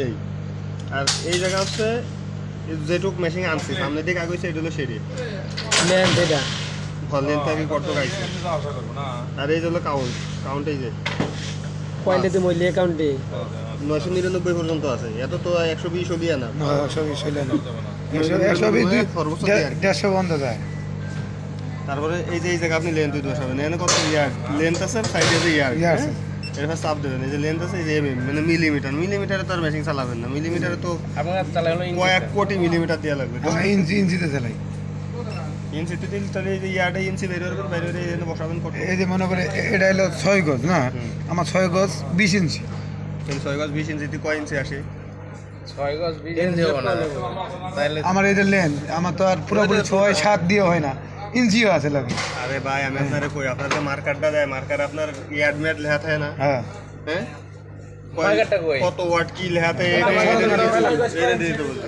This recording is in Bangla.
এই আর এই জায়গা হচ্ছে যেটুক মেশিন আনছি সামনের দিকে আগে এটা হলো সেটি লেন এটা ভলেন থেকে কত গাইছে আর এই হলো কাউন্ট এই যে পয়েন্টে মইলি অ্যাকাউন্টে 999 পর্যন্ত আছে এত তো 120 হলিয়া না 120 হইলে না 120 150 বন্ধ যায়। তারপরে এই যে এই জায়গা আপনি লেন্থ দিতে পারবেন এখানে কত ইয়ার লেন্থ আছে সাইডে যে ইয়ার আছে এরপর চাপ দেবেন এই যে লেন্থ আছে এই যে মানে মিলিমিটারে তো আর মেশিন চালাবেন না মিলিমিটারে তো আপনার চালানো কয়েক কোটি মিলিমিটার দেওয়া লাগবে আমরা ইঞ্চিতে চালাই। ইঞ্চিতে দিলে তাহলে এই যে ইয়ারটা ইঞ্চি বের করবেন বাইরে এখানে বসাবেন কত এই যে মনে করে এটা হলো 6 গজ না, আমার 6 গজ 20 ইঞ্চি। তাহলে 6 গজ 20 ইঞ্চিতে কয় ইঞ্চি আসে 6 গজ 20 ইঞ্চি হবে না তাহলে আমার এই যে লেন আমার তো আর পুরোপুরি 6 7 দিয়ে হয় না, ইঞ্চিও আছে লাগে। আরে ভাই আমি আপনারে কই আপনার যে মার্কারটা দেয় মার্কার আপনার ইয়ার্ড মেট লেখা থাকে না হ্যাঁ হ্যাঁ মার্কারটা কই কত ওয়াট কি লেখা থাকে এটা দিয়ে দিতে বলতে